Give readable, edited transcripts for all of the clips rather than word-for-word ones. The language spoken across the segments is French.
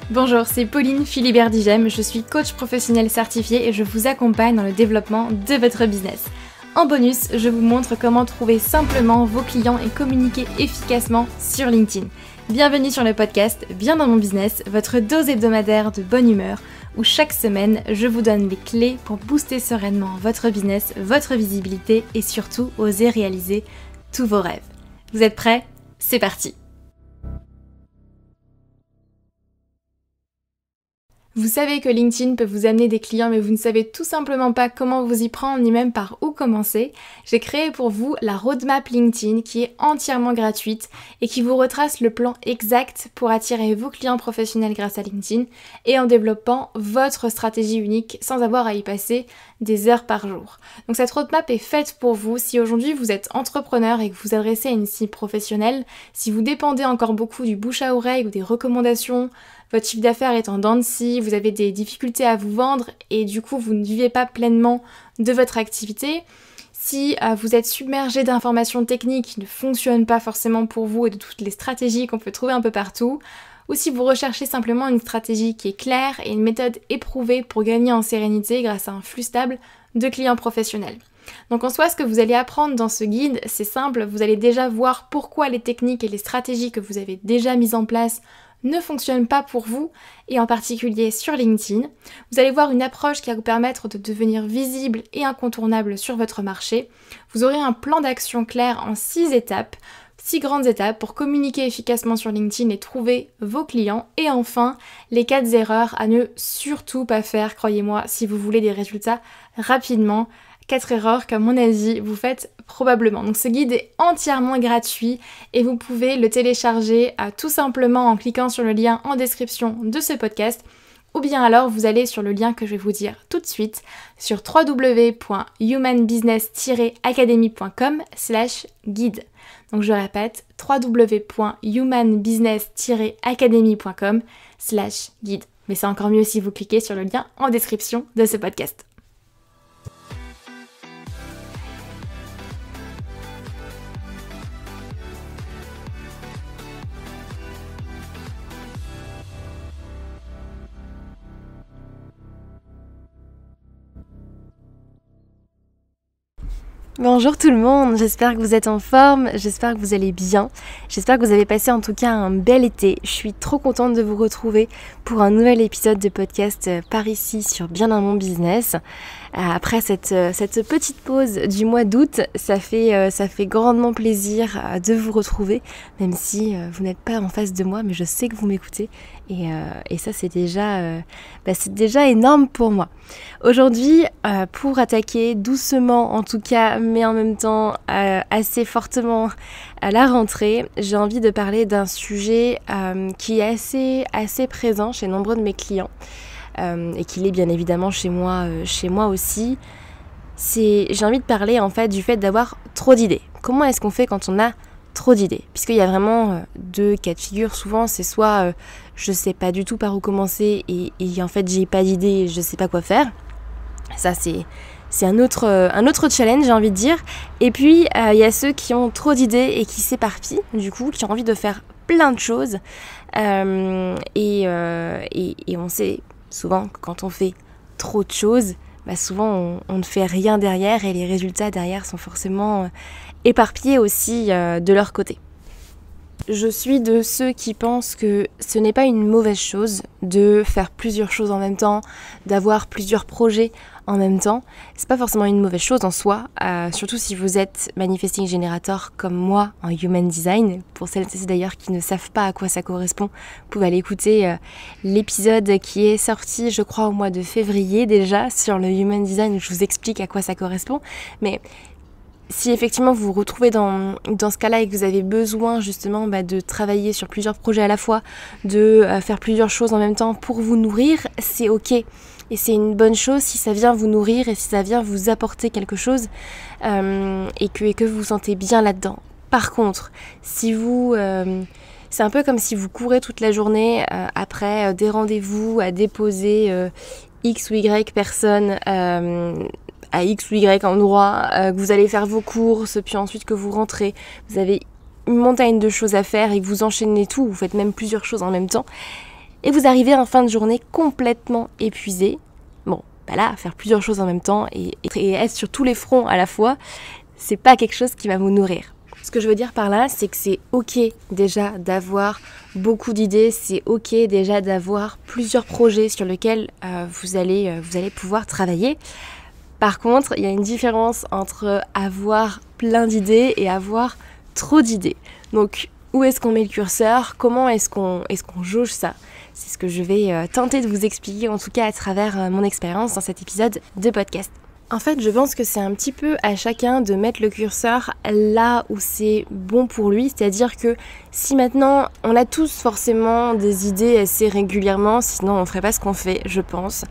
Bonjour, c'est Pauline Philibert-Digem, je suis coach professionnel certifié et je vous accompagne dans le développement de votre business. En bonus, je vous montre comment trouver simplement vos clients et communiquer efficacement sur LinkedIn. Bienvenue sur le podcast Bien dans mon business, votre dose hebdomadaire de bonne humeur, où chaque semaine, je vous donne les clés pour booster sereinement votre business, votre visibilité et surtout oser réaliser tous vos rêves. Vous êtes prêts ? C'est parti! Vous savez que LinkedIn peut vous amener des clients mais vous ne savez tout simplement pas comment vous y prendre ni même par où commencer. J'ai créé pour vous la roadmap LinkedIn qui est entièrement gratuite et qui vous retrace le plan exact pour attirer vos clients professionnels grâce à LinkedIn et en développant votre stratégie unique sans avoir à y passer des heures par jour. Donc cette roadmap est faite pour vous si aujourd'hui vous êtes entrepreneur et que vous vous adressez à une cible professionnelle, si vous dépendez encore beaucoup du bouche à oreille ou des recommandations, votre chiffre d'affaires est en dents de scie, vous avez des difficultés à vous vendre et du coup vous ne vivez pas pleinement de votre activité. Si vous êtes submergé d'informations techniques qui ne fonctionnent pas forcément pour vous et de toutes les stratégies qu'on peut trouver un peu partout, ou si vous recherchez simplement une stratégie qui est claire et une méthode éprouvée pour gagner en sérénité grâce à un flux stable de clients professionnels. Donc en soi, ce que vous allez apprendre dans ce guide, c'est simple, vous allez déjà voir pourquoi les techniques et les stratégies que vous avez déjà mises en place ne fonctionne pas pour vous, et en particulier sur LinkedIn. Vous allez voir une approche qui va vous permettre de devenir visible et incontournable sur votre marché. Vous aurez un plan d'action clair en 6 étapes, 6 grandes étapes pour communiquer efficacement sur LinkedIn et trouver vos clients. Et enfin, les 4 erreurs à ne surtout pas faire, croyez-moi, si vous voulez des résultats rapidement. 4 erreurs qu'à mon avis vous faites probablement. Donc ce guide est entièrement gratuit et vous pouvez le télécharger tout simplement en cliquant sur le lien en description de ce podcast ou bien alors vous allez sur le lien que je vais vous dire tout de suite sur www.humanbusiness-academy.com/guide. Donc je répète www.humanbusiness-academy.com/guide. Mais c'est encore mieux si vous cliquez sur le lien en description de ce podcast. Bonjour tout le monde, j'espère que vous êtes en forme, j'espère que vous allez bien, j'espère que vous avez passé en tout cas un bel été. Je suis trop contente de vous retrouver pour un nouvel épisode de podcast par ici sur Bien dans mon business. Après cette petite pause du mois d'août, ça fait grandement plaisir de vous retrouver, même si vous n'êtes pas en face de moi, mais je sais que vous m'écoutez et ça c'est déjà énorme pour moi. Aujourd'hui, pour attaquer doucement en tout cas, mais en même temps assez fortement à la rentrée, j'ai envie de parler d'un sujet qui est assez présent chez nombreux de mes clients. Et qu'il est bien évidemment chez moi aussi. J'ai envie de parler en fait du fait d'avoir trop d'idées. Comment est-ce qu'on fait quand on a trop d'idées ? Puisqu'il y a vraiment 2 cas de figure. Souvent c'est soit je sais pas du tout par où commencer et en fait j'ai pas d'idée et je sais pas quoi faire. Ça c'est un autre challenge, j'ai envie de dire. Et puis il y a ceux qui ont trop d'idées et qui s'éparpillent, du coup, qui ont envie de faire plein de choses. Et on sait souvent que quand on fait trop de choses, souvent on ne fait rien derrière et les résultats derrière sont forcément éparpillés aussi de leur côté. Je suis de ceux qui pensent que ce n'est pas une mauvaise chose de faire plusieurs choses en même temps, d'avoir plusieurs projets en même temps. C'est pas forcément une mauvaise chose en soi, surtout si vous êtes Manifesting Generator comme moi en Human Design. Pour celles et ceux d'ailleurs qui ne savent pas à quoi ça correspond, vous pouvez aller écouter l'épisode qui est sorti je crois au mois de février déjà sur le Human Design où je vous explique à quoi ça correspond. Mais si effectivement vous vous retrouvez dans ce cas-là et que vous avez besoin justement de travailler sur plusieurs projets à la fois, de faire plusieurs choses en même temps pour vous nourrir, c'est ok. Et c'est une bonne chose si ça vient vous nourrir et si ça vient vous apporter quelque chose et que vous vous sentez bien là-dedans. Par contre, si vous... c'est un peu comme si vous courez toute la journée après des rendez-vous à déposer X ou Y personnes à X ou Y endroit, que vous allez faire vos courses, puis ensuite que vous rentrez, vous avez une montagne de choses à faire et que vous enchaînez tout, vous faites même plusieurs choses en même temps. et vous arrivez en fin de journée complètement épuisé. Bon, bah là, faire plusieurs choses en même temps et être sur tous les fronts à la fois, c'est pas quelque chose qui va vous nourrir. Ce que je veux dire par là, c'est que c'est ok déjà d'avoir beaucoup d'idées, c'est ok déjà d'avoir plusieurs projets sur lesquels vous allez pouvoir travailler. Par contre, il y a une différence entre avoir plein d'idées et avoir trop d'idées. Donc, où est-ce qu'on met le curseur? Comment est-ce qu'on jauge ça? C'est ce que je vais tenter de vous expliquer, en tout cas à travers mon expérience dans cet épisode de podcast. En fait, je pense que c'est un petit peu à chacun de mettre le curseur là où c'est bon pour lui. C'est-à-dire que si maintenant, on a tous forcément des idées assez régulièrement, sinon on ne ferait pas ce qu'on fait, je pense.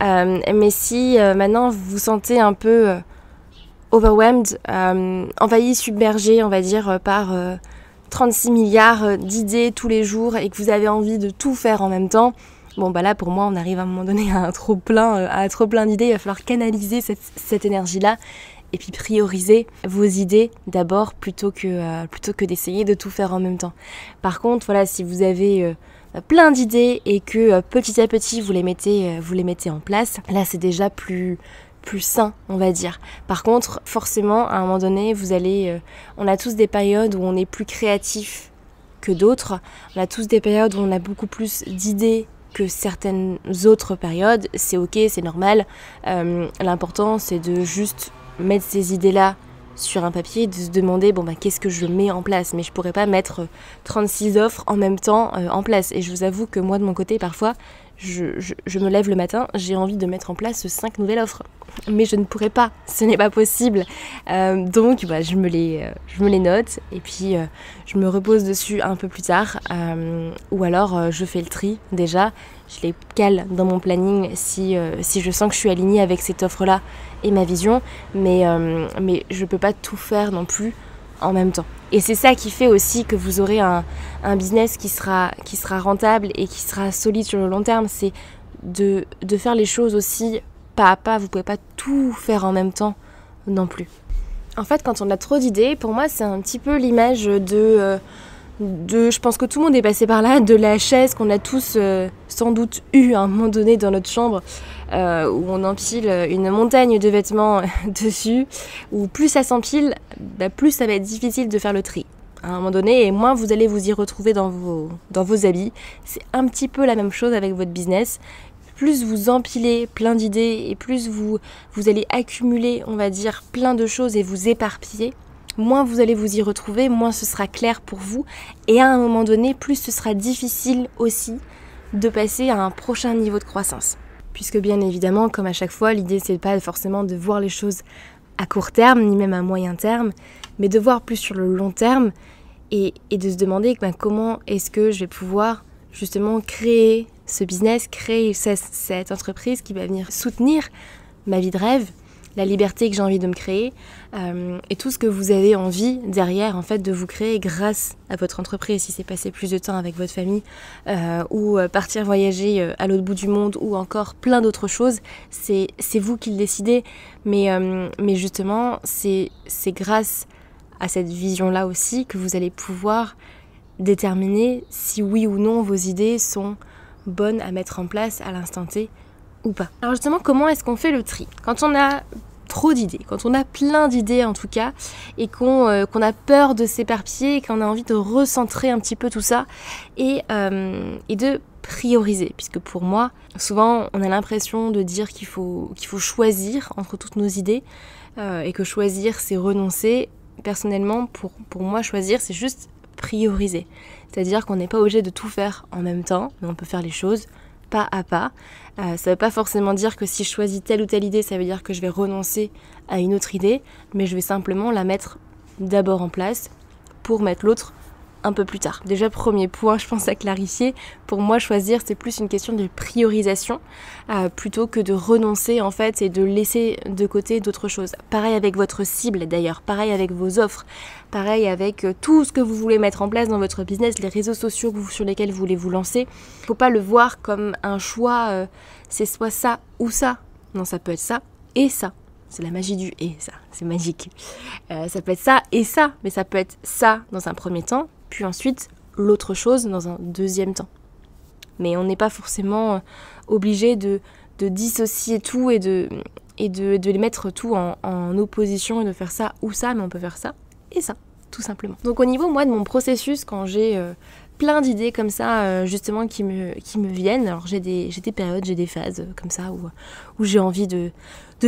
Mais si maintenant vous vous sentez un peu overwhelmed, envahi, submergé, on va dire, par 36 milliards d'idées tous les jours et que vous avez envie de tout faire en même temps, bon bah là pour moi on arrive à un moment donné à un trop plein d'idées. Il va falloir canaliser cette énergie-là et puis prioriser vos idées d'abord plutôt que d'essayer de tout faire en même temps. Par contre, voilà, si vous avez plein d'idées et que petit à petit vous les mettez en place, là c'est déjà plus sain, on va dire. Par contre, forcément, à un moment donné, on a tous des périodes où on est plus créatif que d'autres. On a tous des périodes où on a beaucoup plus d'idées que certaines autres périodes. C'est ok, c'est normal. L'important, c'est de juste mettre ces idées-là sur un papier, de se demander qu'est-ce que je mets en place. Mais je pourrais pas mettre 36 offres en même temps en place. Et je vous avoue que moi, de mon côté, parfois, je me lève le matin, j'ai envie de mettre en place 5 nouvelles offres. Mais je ne pourrais pas, ce n'est pas possible. Donc je me les note et puis je me repose dessus un peu plus tard. Ou alors je fais le tri déjà, je les cale dans mon planning si je sens que je suis alignée avec cette offre-là et ma vision. Mais je ne peux pas tout faire non plus en même temps. Et c'est ça qui fait aussi que vous aurez un business qui sera rentable et qui sera solide sur le long terme. C'est de faire les choses aussi pas à pas. Vous pouvez pas tout faire en même temps non plus. En fait, quand on a trop d'idées, pour moi, c'est un petit peu l'image de je pense que tout le monde est passé par là, de la chaise qu'on a tous sans doute eu à un moment donné dans notre chambre, où on empile une montagne de vêtements dessus, où plus ça s'empile, plus ça va être difficile de faire le tri à un moment donné, et moins vous allez vous y retrouver dans vos habits. C'est un petit peu la même chose avec votre business. Plus vous empilez plein d'idées et plus vous allez accumuler, on va dire, plein de choses et vous éparpiller, moins vous allez vous y retrouver, moins ce sera clair pour vous. Et à un moment donné, plus ce sera difficile aussi de passer à un prochain niveau de croissance. Puisque bien évidemment, comme à chaque fois, l'idée c'est pas forcément de voir les choses à court terme, ni même à moyen terme, mais de voir plus sur le long terme et de se demander comment est-ce que je vais pouvoir justement créer ce business, créer cette entreprise qui va venir soutenir ma vie de rêve, la liberté que j'ai envie de me créer et tout ce que vous avez envie derrière en fait de vous créer grâce à votre entreprise. Si c'est passer plus de temps avec votre famille ou partir voyager à l'autre bout du monde ou encore plein d'autres choses, c'est vous qui le décidez. Mais justement, c'est grâce à cette vision-là aussi que vous allez pouvoir déterminer si oui ou non vos idées sont bonnes à mettre en place à l'instant T ou pas. Alors justement, comment est-ce qu'on fait le tri? Quand on a trop d'idées, quand on a plein d'idées en tout cas, et qu'on a peur de s'éparpiller, et qu'on a envie de recentrer un petit peu tout ça, et de prioriser, puisque pour moi, souvent on a l'impression de dire qu'il faut choisir entre toutes nos idées, et que choisir c'est renoncer. Personnellement, pour moi, choisir c'est juste prioriser. C'est-à-dire qu'on n'est pas obligé de tout faire en même temps, mais on peut faire les choses pas à pas. Ça ne veut pas forcément dire que si je choisis telle ou telle idée, ça veut dire que je vais renoncer à une autre idée, mais je vais simplement la mettre d'abord en place pour mettre l'autre un peu plus tard. Déjà, premier point, je pense à clarifier. Pour moi, choisir, c'est plus une question de priorisation plutôt que de renoncer en fait et de laisser de côté d'autres choses. Pareil avec votre cible d'ailleurs, pareil avec vos offres, pareil avec tout ce que vous voulez mettre en place dans votre business, les réseaux sociaux sur lesquels vous voulez vous lancer. Il ne faut pas le voir comme un choix, c'est soit ça ou ça. Non, ça peut être ça et ça. C'est la magie du « et », ça, c'est magique. Ça peut être ça et ça, mais ça peut être ça dans un premier temps, puis ensuite l'autre chose dans un deuxième temps. mais on n'est pas forcément obligé de dissocier tout et de les mettre tout en opposition et de faire ça ou ça, mais on peut faire ça et ça, tout simplement. Donc au niveau, moi, de mon processus, quand j'ai plein d'idées comme ça, justement, qui me viennent, alors j'ai des périodes, j'ai des phases comme ça où j'ai envie de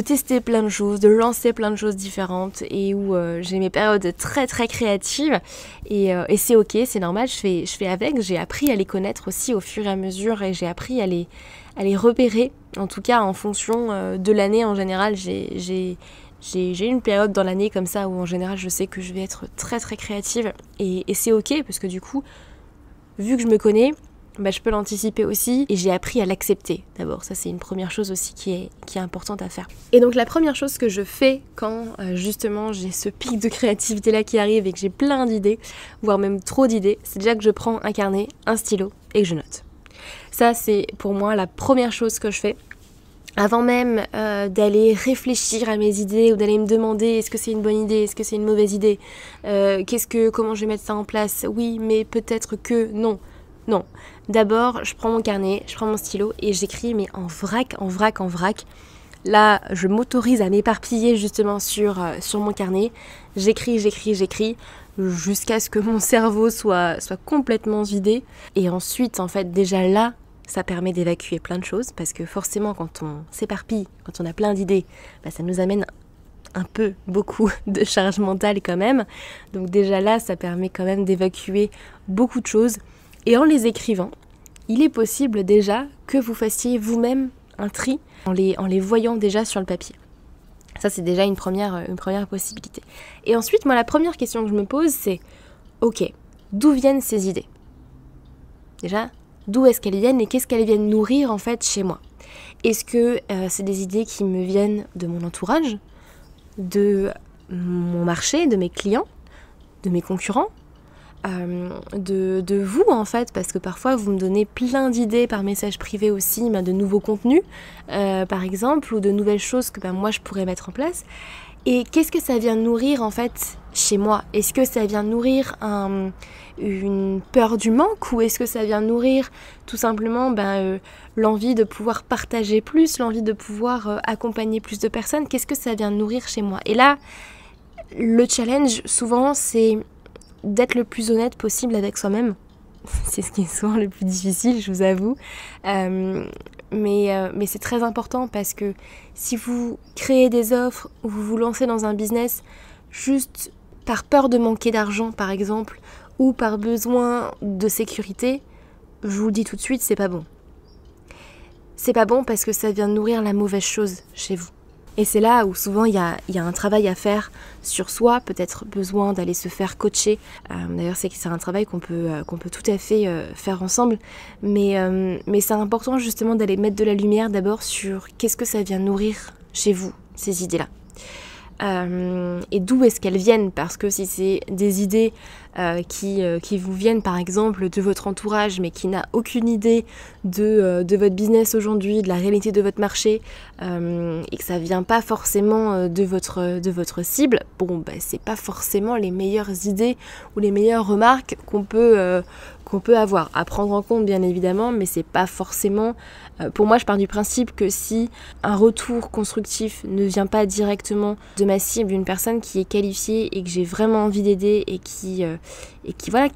tester plein de choses, de lancer plein de choses différentes et où j'ai mes périodes très très créatives et c'est ok, c'est normal, je fais avec, j'ai appris à les connaître aussi au fur et à mesure et j'ai appris à les repérer, en tout cas en fonction de l'année en général. J'ai une période dans l'année comme ça où en général je sais que je vais être très très créative et c'est ok parce que du coup, vu que je me connais, je peux l'anticiper aussi et j'ai appris à l'accepter d'abord. Ça c'est une première chose aussi qui est importante à faire. Et donc la première chose que je fais quand justement j'ai ce pic de créativité là qui arrive et que j'ai plein d'idées, voire même trop d'idées, c'est déjà que je prends un carnet, un stylo et que je note. Ça c'est pour moi la première chose que je fais. Avant même d'aller réfléchir à mes idées ou d'aller me demander est-ce que c'est une bonne idée, est-ce que c'est une mauvaise idée, comment je vais mettre ça en place, oui mais peut-être que non. D'abord je prends mon carnet, je prends mon stylo et j'écris mais en vrac. Là je m'autorise à m'éparpiller justement sur mon carnet, j'écris jusqu'à ce que mon cerveau soit complètement vidé et ensuite en fait déjà là ça permet d'évacuer plein de choses parce que forcément quand on s'éparpille, quand on a plein d'idées, ça nous amène beaucoup de charge mentale quand même. Donc déjà là, ça permet quand même d'évacuer beaucoup de choses. Et en les écrivant, il est possible déjà que vous fassiez vous-même un tri en les voyant déjà sur le papier. Ça, c'est déjà une première possibilité. Et ensuite, moi, la première question que je me pose, c'est ok, d'où viennent ces idées ? Déjà, d'où est-ce qu'elles viennent et qu'est-ce qu'elles viennent nourrir en fait chez moi ? Est-ce que c'est des idées qui me viennent de mon entourage, de mon marché, de mes clients, de mes concurrents, de vous en fait, parce que parfois vous me donnez plein d'idées par message privé aussi, de nouveaux contenus par exemple, ou de nouvelles choses que moi je pourrais mettre en place. Et qu'est-ce que ça vient nourrir en fait chez moi ? Est-ce que ça vient nourrir une peur du manque ou est-ce que ça vient nourrir tout simplement l'envie de pouvoir partager plus, l'envie de pouvoir accompagner plus de personnes ? Qu'est-ce que ça vient nourrir chez moi ? Et là, le challenge souvent c'est d'être le plus honnête possible avec soi-même. C'est ce qui est souvent le plus difficile, je vous avoue. Mais c'est très important parce que si vous créez des offres ou vous vous lancez dans un business juste par peur de manquer d'argent par exemple ou par besoin de sécurité, je vous le dis tout de suite, c'est pas bon. C'est pas bon parce que ça vient nourrir la mauvaise chose chez vous. Et c'est là où souvent il y a un travail à faire sur soi, peut-être besoin d'aller se faire coacher. D'ailleurs c'est un travail qu'on peut tout à fait faire ensemble. Mais c'est important justement d'aller mettre de la lumière d'abord sur qu'est-ce que ça vient nourrir chez vous, ces idées-là. Et d'où est-ce qu'elles viennent, parce que si c'est des idées qui vous viennent par exemple de votre entourage mais qui n'a aucune idée de votre business aujourd'hui, de la réalité de votre marché et que ça vient pas forcément de votre cible, c'est pas forcément les meilleures idées ou les meilleures remarques qu'on peut avoir à prendre en compte bien évidemment, mais c'est pas forcément pour moi je pars du principe que si un retour constructif ne vient pas directement de ma cible, d'une personne qui est qualifiée et que j'ai vraiment envie d'aider et qui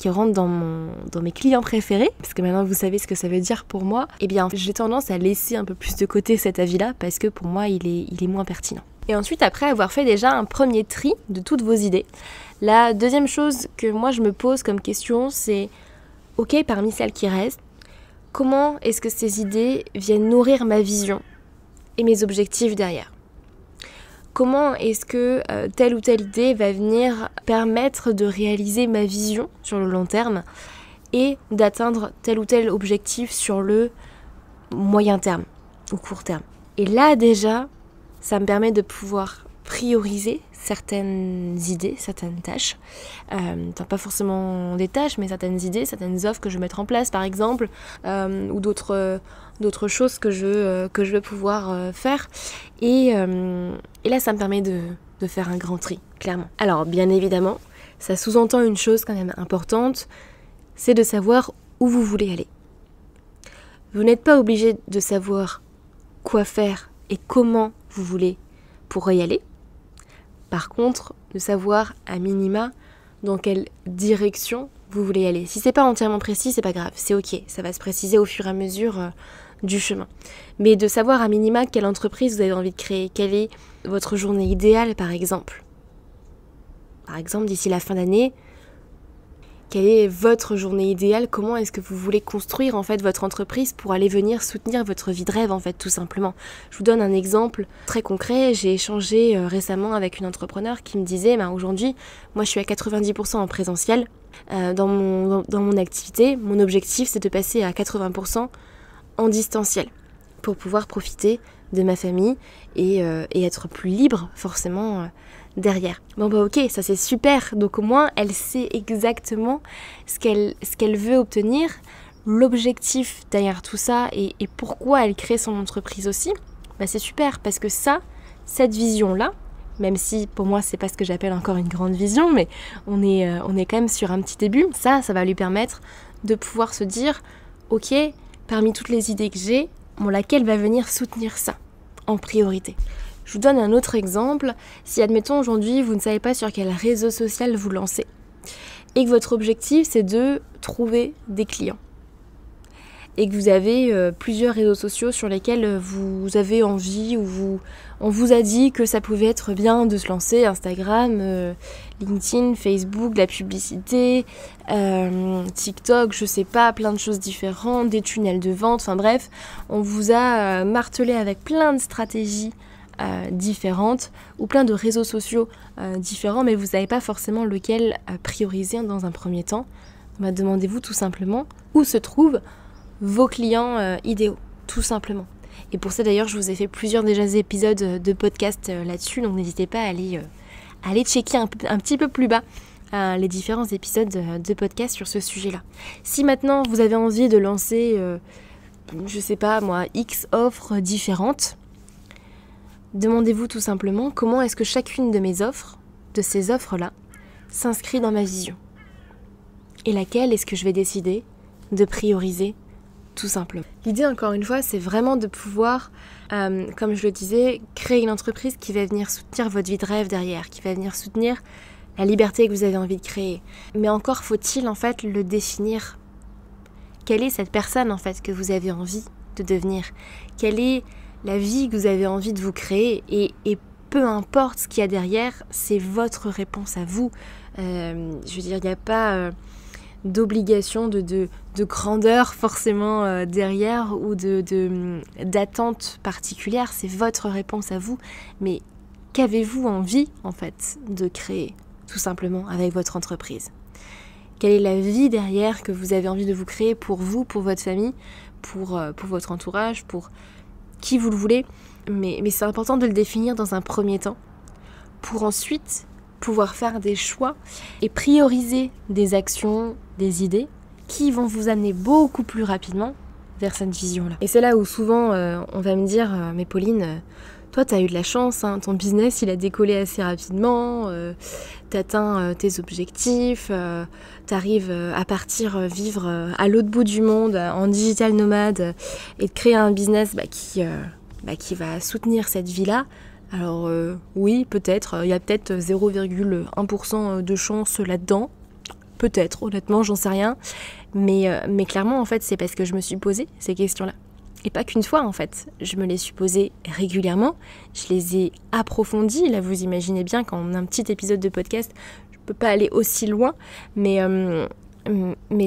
rentre dans mes clients préférés, parce que maintenant vous savez ce que ça veut dire pour moi, eh bien j'ai tendance à laisser un peu plus de côté cet avis-là parce que pour moi il est moins pertinent. Et ensuite, après avoir fait déjà un premier tri de toutes vos idées, la deuxième chose que moi je me pose comme question, c'est ok, parmi celles qui restent, comment est-ce que ces idées viennent nourrir ma vision et mes objectifs derrière ? Comment est-ce que telle ou telle idée va venir permettre de réaliser ma vision sur le long terme et d'atteindre tel ou tel objectif sur le moyen terme ou court terme ? Et là déjà, ça me permet de pouvoir prioriser certaines idées, certaines tâches, pas forcément des tâches, mais certaines idées, certaines offres que je vais mettre en place par exemple, ou d'autres choses que je veux pouvoir faire. Et là, ça me permet de faire un grand tri, clairement. Alors, bien évidemment, ça sous-entend une chose quand même importante, c'est de savoir où vous voulez aller. Vous n'êtes pas obligé de savoir quoi faire et comment vous voulez pour y aller. Par contre, de savoir à minima dans quelle direction vous voulez aller. Si c'est pas entièrement précis, c'est pas grave, c'est ok, ça va se préciser au fur et à mesure du chemin. Mais de savoir à minima quelle entreprise vous avez envie de créer, quelle est votre journée idéale par exemple. Par exemple, d'ici la fin d'année, quelle est votre journée idéale? Comment est-ce que vous voulez construire en fait votre entreprise pour aller venir soutenir votre vie de rêve en fait tout simplement? Je vous donne un exemple très concret. J'ai échangé récemment avec une entrepreneur qui me disait aujourd'hui, moi je suis à 90% en présentiel dans mon activité. Mon objectif c'est de passer à 80% en distanciel pour pouvoir profiter de ma famille et être plus libre forcément derrière. Ok, ça c'est super, donc au moins elle sait exactement ce qu'elle veut obtenir, l'objectif derrière tout ça et pourquoi elle crée son entreprise aussi. C'est super parce que cette vision-là, même si pour moi c'est pas ce que j'appelle encore une grande vision, mais on est quand même sur un petit début, ça va lui permettre de pouvoir se dire, ok, parmi toutes les idées que j'ai, laquelle va venir soutenir ça en priorité. Je vous donne un autre exemple. Si, admettons, aujourd'hui, vous ne savez pas sur quel réseau social vous lancez et que votre objectif, c'est de trouver des clients et que vous avez plusieurs réseaux sociaux sur lesquels vous avez envie ou on vous a dit que ça pouvait être bien de se lancer, Instagram, LinkedIn, Facebook, de la publicité, TikTok, je sais pas, plein de choses différentes, des tunnels de vente, enfin bref, on vous a martelé avec plein de stratégies différentes ou plein de réseaux sociaux différents, mais vous savez pas forcément lequel prioriser dans un premier temps. Demandez-vous tout simplement où se trouvent vos clients idéaux, tout simplement. Et pour ça d'ailleurs, je vous ai fait plusieurs déjà épisodes de podcast là-dessus, donc n'hésitez pas à aller checker un petit peu plus bas les différents épisodes de podcast sur ce sujet-là. Si maintenant vous avez envie de lancer, je sais pas moi, X offres différentes, demandez-vous tout simplement comment est-ce que chacune de mes offres, de ces offres-là, s'inscrit dans ma vision. Et laquelle est-ce que je vais décider de prioriser tout simplement. L'idée, encore une fois, c'est vraiment de pouvoir, comme je le disais, créer une entreprise qui va venir soutenir votre vie de rêve derrière, qui va venir soutenir la liberté que vous avez envie de créer. Mais encore faut-il en fait le définir. Quelle est cette personne en fait que vous avez envie de devenir? Quelle est la vie que vous avez envie de vous créer? Et peu importe ce qu'il y a derrière, c'est votre réponse à vous. Je veux dire, il n'y a pas d'obligation de grandeur forcément derrière ou d'attente particulière. C'est votre réponse à vous. Mais qu'avez-vous envie en fait de créer tout simplement avec votre entreprise? Quelle est la vie derrière que vous avez envie de vous créer pour vous, pour votre famille, pour votre entourage, pour qui vous le voulez, mais c'est important de le définir dans un premier temps pour ensuite pouvoir faire des choix et prioriser des actions, des idées qui vont vous amener beaucoup plus rapidement vers cette vision-là. Et c'est là où souvent on va me dire « Mais Pauline, toi t'as eu de la chance, hein, ton business il a décollé assez rapidement, t'atteins tes objectifs, t'arrives à partir vivre à l'autre bout du monde en digital nomade et de créer un business qui va soutenir cette vie-là. » Alors oui, peut-être, il y a peut-être 0,1% de chance là-dedans. Peut-être, honnêtement, j'en sais rien. Mais clairement, en fait, c'est parce que je me suis posé ces questions-là. Et pas qu'une fois, en fait. Je me les suis posées régulièrement. Je les ai approfondies. Là, vous imaginez bien, quand on a un petit épisode de podcast, je peux pas aller aussi loin. Mais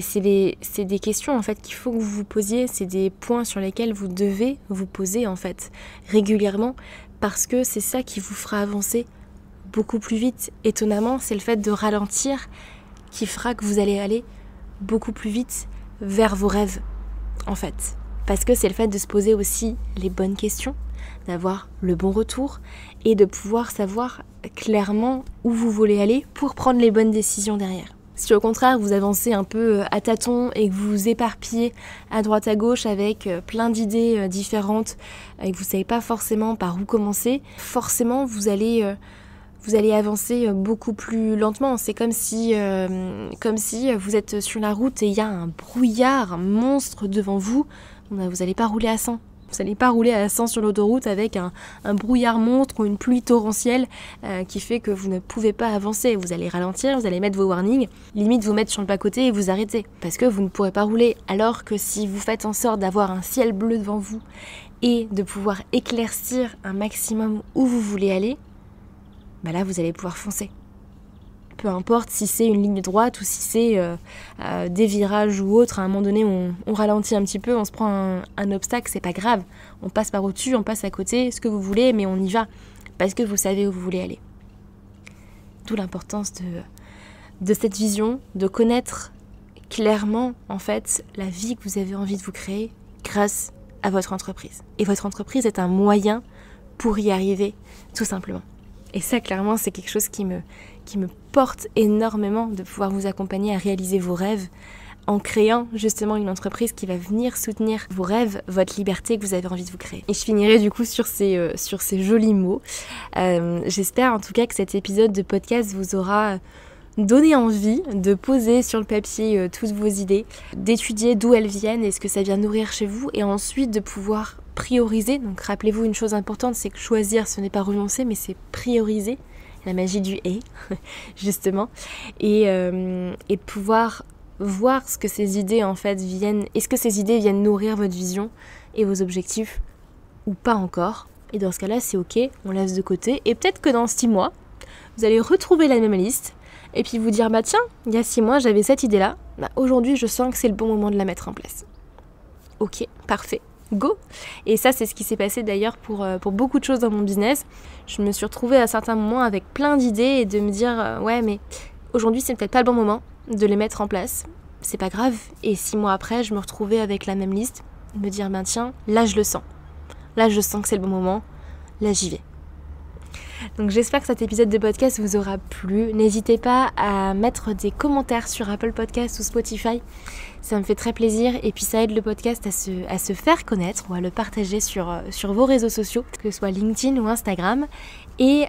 c'est des questions, en fait, qu'il faut que vous vous posiez. C'est des points sur lesquels vous devez vous poser, en fait, régulièrement. Parce que c'est ça qui vous fera avancer beaucoup plus vite. Étonnamment, c'est le fait de ralentir qui fera que vous allez aller beaucoup plus vite vers vos rêves, en fait. Parce que c'est le fait de se poser aussi les bonnes questions, d'avoir le bon retour et de pouvoir savoir clairement où vous voulez aller pour prendre les bonnes décisions derrière. Si au contraire vous avancez un peu à tâtons et que vous vous éparpillez à droite à gauche avec plein d'idées différentes et que vous ne savez pas forcément par où commencer, forcément vous allez vous allez avancer beaucoup plus lentement. C'est comme si vous êtes sur la route et il y a un brouillard monstre devant vous. Vous n'allez pas rouler à 100. Vous n'allez pas rouler à 100 sur l'autoroute avec un brouillard monstre ou une pluie torrentielle qui fait que vous ne pouvez pas avancer. Vous allez ralentir, vous allez mettre vos warnings, limite vous mettre sur le bas-côté et vous arrêter parce que vous ne pourrez pas rouler. Alors que si vous faites en sorte d'avoir un ciel bleu devant vous et de pouvoir éclaircir un maximum où vous voulez aller, bah là vous allez pouvoir foncer. Peu importe si c'est une ligne droite ou si c'est des virages ou autre, à un moment donné on ralentit un petit peu, on se prend un obstacle, c'est pas grave. On passe par au-dessus, on passe à côté, ce que vous voulez, mais on y va parce que vous savez où vous voulez aller. D'où l'importance de cette vision, de connaître clairement en fait la vie que vous avez envie de vous créer grâce à votre entreprise. Et votre entreprise est un moyen pour y arriver, tout simplement. Et ça, clairement, c'est quelque chose qui me porte énormément de pouvoir vous accompagner à réaliser vos rêves en créant justement une entreprise qui va venir soutenir vos rêves, votre liberté que vous avez envie de vous créer. Et je finirai du coup sur ces jolis mots. J'espère en tout cas que cet épisode de podcast vous aura donné envie de poser sur le papier toutes vos idées, d'étudier d'où elles viennent et ce que ça vient nourrir chez vous, et ensuite de pouvoir prioriser. Donc rappelez-vous une chose importante, c'est que choisir ce n'est pas renoncer, mais c'est prioriser, la magie du et justement, et pouvoir voir ce que ces idées en fait viennent, est-ce que ces idées viennent nourrir votre vision et vos objectifs ou pas encore. Et dans ce cas-là, c'est ok, on laisse de côté, et peut-être que dans 6 mois vous allez retrouver la même liste et puis vous dire, bah tiens, il y a 6 mois j'avais cette idée-là, bah, aujourd'hui je sens que c'est le bon moment de la mettre en place. Ok, parfait, go. Et ça, c'est ce qui s'est passé d'ailleurs pour beaucoup de choses dans mon business. Je me suis retrouvée à certains moments avec plein d'idées et de me dire, ouais mais aujourd'hui c'est peut-être pas le bon moment de les mettre en place, c'est pas grave. Et 6 mois après, je me retrouvais avec la même liste, me dire, ben tiens, là je le sens. Là je sens que c'est le bon moment, là j'y vais. Donc j'espère que cet épisode de podcast vous aura plu. N'hésitez pas à mettre des commentaires sur Apple Podcasts ou Spotify. Ça me fait très plaisir et puis ça aide le podcast à se faire connaître ou à le partager sur vos réseaux sociaux, que ce soit LinkedIn ou Instagram. Et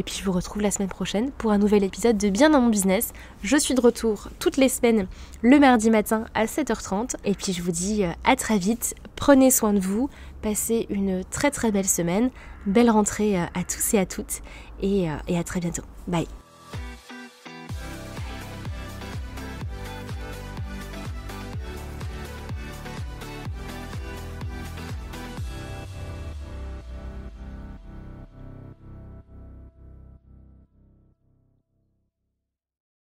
puis je vous retrouve la semaine prochaine pour un nouvel épisode de Bien dans mon business. Je suis de retour toutes les semaines le mardi matin à 7h30. Et puis je vous dis à très vite. Prenez soin de vous. Passez une très très belle semaine. Belle rentrée à tous et à toutes. Et à très bientôt. Bye.